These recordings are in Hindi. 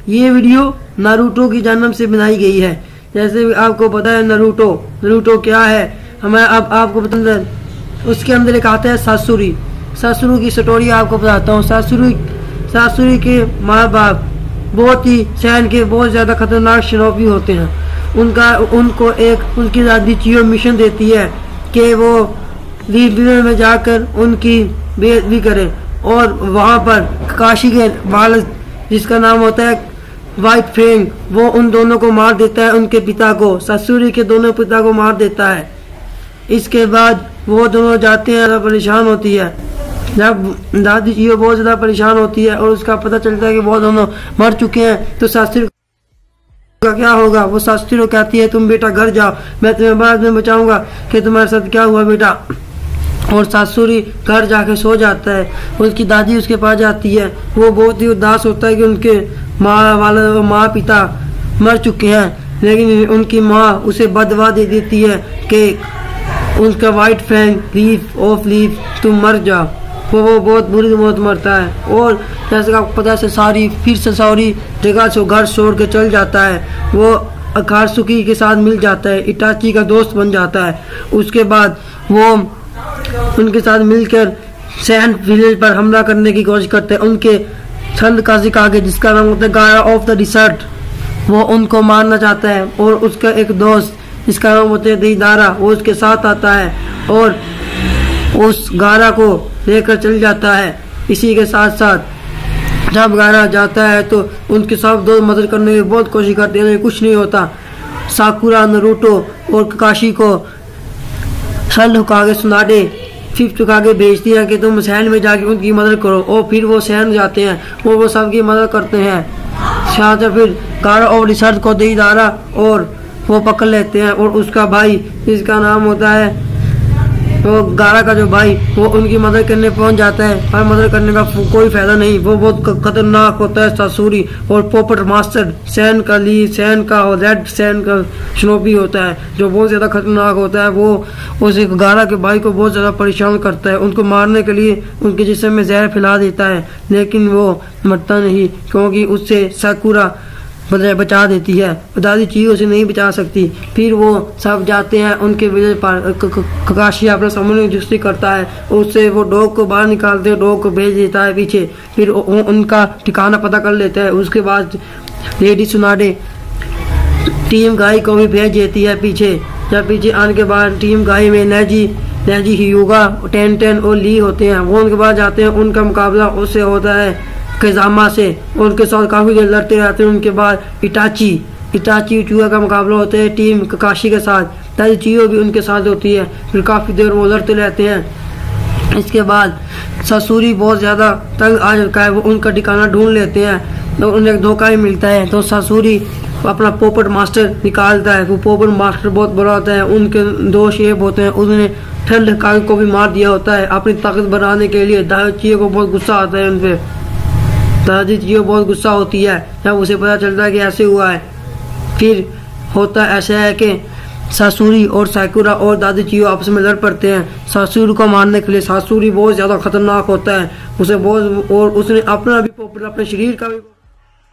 ये वीडियो नारुतो की जन्म से बनाई गई है। जैसे आपको पता है नारुतो क्या है, हमें अब आपको पता, उसके अंदर एक आता है सासुरी की स्टोरी आपको बताता हूँ। सासुरी के माँ बाप बहुत ही सैन के बहुत ज्यादा खतरनाक शनोबी होते हैं। उनको एक उनकी दादी चियो मिशन देती है कि वो लीबिया में जाकर उनकी बेइज्जती करे, और वहाँ पर काशी के वालिद जिसका नाम होता है वाइट फेंग, वो उन दोनों को मार देता है, उनके पिता को, सासुरी के दोनों पिता को मार देता है। इसके बाद वो दोनों जाते हैं, परेशान होती है। जब दादी चियो बहुत ज्यादा परेशान होती है और उसका पता चलता है कि वो दोनों मर चुके हैं, तो सासुरी का क्या होगा। वो सासुरी को कहती है तुम बेटा घर जाओ, मैं तुम्हें बाद में बचाऊंगा कि तुम्हारे साथ क्या हुआ बेटा। और सासुरी घर जाके सो जाता है। उसकी दादी उसके पास जाती है। वो बहुत ही उदास होता है कि उनके माँ पिता मर चुके हैं, लेकिन उनकी माँ उसे बदवा दे देती है कि उनका वाइट फैंग लीव तुम मर जाओ। वो बहुत बुरी मौत मरता है। और जैसे आपको पता है ससुरी जगह से घर छोड़ के चल जाता है। वो अकात्सुकी के साथ मिल जाता है, इटाची का दोस्त बन जाता है। उसके बाद वो उनके साथ मिलकर सैंड विलेज पर हमला करने की कोशिश करते हैं। उनके छंद काजिकागे जिसका नाम होता है गारा ऑफ द डिसर्ट, वो उनको मारना चाहता है। और उसका एक दोस्त जिसका नाम होता है दीदारा, वो उसके साथ आता है और उस गारा को लेकर चल जाता है। इसी के साथ साथ जब गारा जाता है तो उनके सब दोस्त मदद करने की बहुत कोशिश करते हैं, लेकिन कुछ नहीं होता। साकुरा, नारुतो और काकाशी को सल हुकागे सुनाडे फिफ्थ हुकागे भेजती है कि तुम सैन में जाके उनकी मदद करो। और फिर वो सैन जाते हैं और वो सबकी मदद करते हैं। फिर गारा और रिसर्च को दीदारा और वो पकड़ लेते हैं। और उसका भाई जिसका नाम होता है वो गारा का जो भाई, वो उनकी मदद करने पहुंच जाता है, पर मदद करने का कोई फायदा नहीं। वो बहुत खतरनाक होता है सासुरी। और पोपट मास्टर सैन का और रेड सैन का शनोबी होता है, जो बहुत ज्यादा खतरनाक होता है। वो उस गारा के भाई को बहुत ज्यादा परेशान करता है। उनको मारने के लिए उनके जिस्म में जहर फैला देता है, लेकिन वो मरता नहीं, क्योंकि उससे साकुरा बचा देती है। दादी चियो उसे नहीं बचा सकती। फिर वो सब जाते हैं उनके विलेज पर। ककाशी अपना सामने जुस्ती करता है, उससे वो डॉग को बाहर निकालते हैं, डॉग को भेज देता है पीछे। फिर उनका ठिकाना पता कर लेता है। उसके बाद लेडी सुनाडे टीम गाई को भी भेज देती है पीछे। जब पीछे आने के बाद टीम गाई में नेजी हियुगा, टेन और ली होते हैं। वो उनके बाद जाते हैं। उनका मुकाबला उससे होता है केजामा से, और उनके साथ काफी देर लड़ते रहते हैं। उनके बाद इटाची चूहा का मुकाबला होता है टीम ककाशी के साथ। ताजी चियो भी उनके साथ होती है। फिर काफी देर वो लड़ते रहते हैं। इसके बाद सासुरी बहुत ज्यादा तंग आ जाता है। वो उनका ठिकाना ढूंढ लेते हैं, तो उन्हें धोखा ही मिलता है। तो सासुरी अपना पोपट मास्टर निकालता है। वो पोपट मास्टर बहुत बड़ा होता है। उनके दो शेप होते हैं। उसने ठंड काग को भी मार दिया होता है अपनी ताकत बढ़ाने के लिए। दादी चियो को बहुत गुस्सा आता है उनपे। दादी चियो बहुत गुस्सा होती है जब उसे पता चलता है कि ऐसे हुआ है। फिर होता ऐसा है कि सासुरी और साकुरा और दादी चियो आपस में लड़ पड़ते हैं सासुरी को मारने के लिए। सासुरी बहुत ज्यादा खतरनाक होता है, उसे बहुत, और उसने अपना भी पोपट अपने शरीर का भी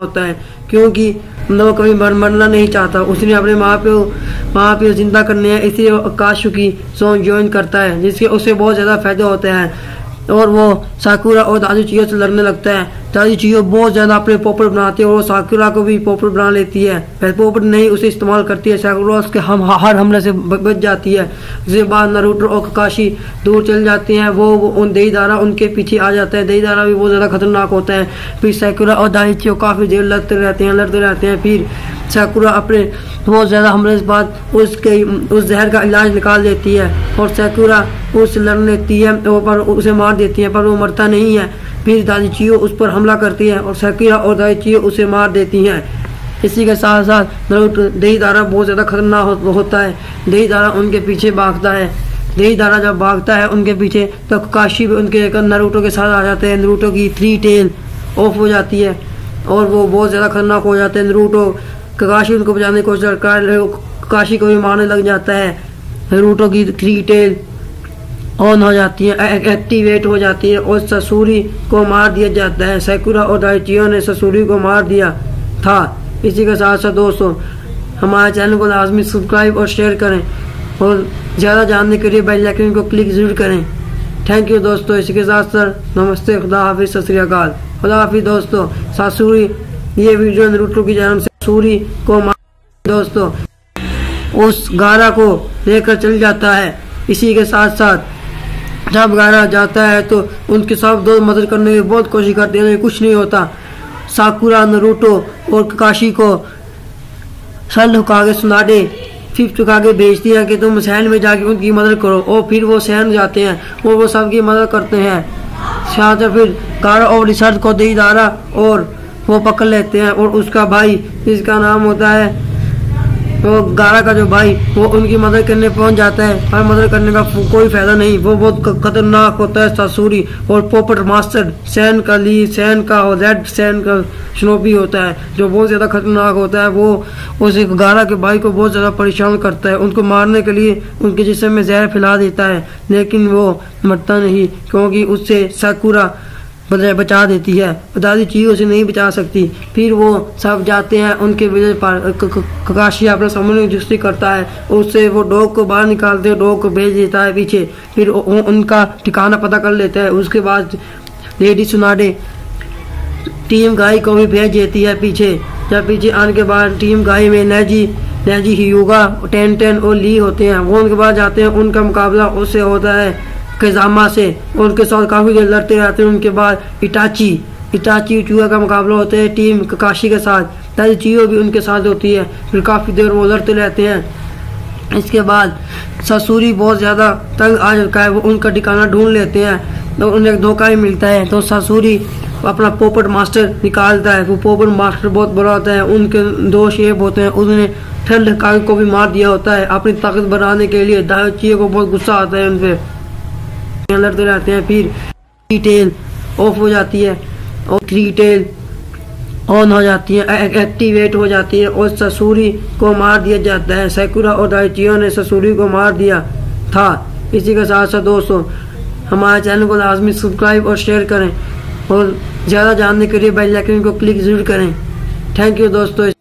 होता है, क्योंकि वो कभी मरना नहीं चाहता। उसने अपने माँ पे जिंदा करने हैं, इसलिए अकात्सुकी सॉन्ग ज्वाइन करता है, जिसके उसे बहुत ज्यादा फायदे होते हैं। और वो साकुरा और दादी चियो से लड़ने लगता है। दादी चियो बहुत ज्यादा अपने पोपट बनाती है और वो साकुरा को भी पोपट बना लेती है। पहले पोपट नहीं उसे इस्तेमाल करती है। साकुरा उसके हर हमले से बच जाती है। उसके बाद नारुतो और ककाशी दूर चल जाते हैं। वो उन देईदारा उनके पीछे आ जाता है। देईदारा भी बहुत ज्यादा खतरनाक होता है। फिर साकुरा और दादी चियो काफी देर लड़ते रहते हैं। फिर साकुरा अपने बहुत ज्यादा हमले के बाद उस जहर का इलाज निकाल देती है और साकुरा उससे लड़ लेती है, पर उसे मार देती है, पर वो मरता नहीं है। फिर दादी चियो उस पर हमला करती है और साकुरा और दादी चियो उसे मार देती हैं। इसी के साथ साथ नारुतो देईदारा बहुत ज्यादा खतरनाक होता है। देईदारा उनके पीछे भागता है। देईदारा जब भागता है उनके पीछे, तो ककाशी भी उनके नारुतो के साथ आ जाते हैं। नारुतो की 3 टेल ऑफ हो जाती है और वो बहुत ज्यादा खतरनाक हो जाते हैं। नारुतो ककाशी उनको बचाने की कोशिश करता है, ककाशी को भी मारने लग जाता है। नारुतो की 3 टेल ऑन हो जाती है, एक्टिवेट हो जाती है और सासुरी को मार दिया जाता है। साकुरा और दादी चियो ने सासुरी को मार दिया। था। इसी के साथ साथ दोस्तों हमारे चैनल को लाजमी सब्सक्राइब और शेयर करें और ज़्यादा जानने के लिए बेल आइकन को क्लिक ज़रूर करें। थैंक यू दोस्तों। इसी के साथ साथ नमस्ते, खुदा हाफिज़, सत श्री अकाल, खुदा हाफिज़ दोस्तों। सासूरी ये वीडियो नारुतो की जन्म से सासूरी को दोस्तों उस गारा को लेकर चल जाता है। इसी के साथ साथ जब गारा जाता है तो उनके सब दोस्त मदद करने की बहुत कोशिश करते हैं, कुछ नहीं होता। साकुरा नारुतो और काकाशी को सल हुकागे सुनाडे फिफ्थ हुकागे भेजती है कि तुम सहन में जाके उनकी मदद करो, और फिर वो सहन जाते हैं और वो सबकी मदद करते हैं। साथ फिर गारा और रिसर्च को देदारा और वो पकड़ लेते हैं, और उसका भाई जिसका नाम होता है वो गारा का जो भाई वो उनकी मदद करने पहुंच जाता है, पर मदद करने का कोई फायदा नहीं। वो बहुत खतरनाक होता है सासूरी, और पोपट मास्टर सैन का ली सैन का और रेड सैन का स्नोपी होता है जो बहुत ज्यादा खतरनाक होता है। वो उस गारा के भाई को बहुत ज्यादा परेशान करता है, उनको मारने के लिए उनके जिस्म में जहर फैला देता है, लेकिन वो मरता नहीं क्योंकि उससे साकुरा बचा देती है। दादी चीज उसे नहीं बचा सकती। फिर वो सब जाते हैं उनके विलेज पर। ककाशी अपना सामने जुस्ती करता है, उससे वो डॉग को बाहर निकालते हैं, डॉग को भेज देता है पीछे। फिर उनका ठिकाना पता कर लेता है। उसके बाद लेडी सुनाडे टीम गाय को भी भेज देती है पीछे। जब पीछे आने के बाद टीम गाय में नेजी हियुगा, टेन और ली होते हैं। वो उनके बाद जाते हैं, उनका मुकाबला उससे होता है केजामा से, और उनके साथ काफी देर लड़ते रहते हैं। उनके बाद इटाची चूहा का मुकाबला होता है टीम ककाशी के साथ। ताजी चीयो भी उनके साथ होती है, फिर काफी देर वो लड़ते रहते हैं। इसके बाद ससूरी बहुत ज्यादा तंग आ जाता है, वो उनका ठिकाना ढूंढ लेते हैं तो उन्हें धोखा ही मिलता है। तो ससूरी अपना पोपट मास्टर निकालता है। वो पोपट मास्टर बहुत बड़ा होता है, उनके 2 शेप होते हैं। उसने ठंड काग को भी मार दिया होता है अपनी ताकत बढ़ाने के लिए। दायो को बहुत गुस्सा आता है उनपे, लड़ते रहते हैं। फिर थ्री टेल ऑफ हो जाती है और थ्री टेल ऑन हो जाती है, एक्टिवेट हो जाती है, और ससूरी को मार दिया जाता है। साकुरा और दाइचियो ने ससूरी को मार दिया था। इसी के साथ साथ दोस्तों हमारे चैनल को लाजमी सब्सक्राइब और शेयर करें और ज़्यादा जानने के लिए बेल आइकन को क्लिक ज़रूर करें। थैंक यू दोस्तों।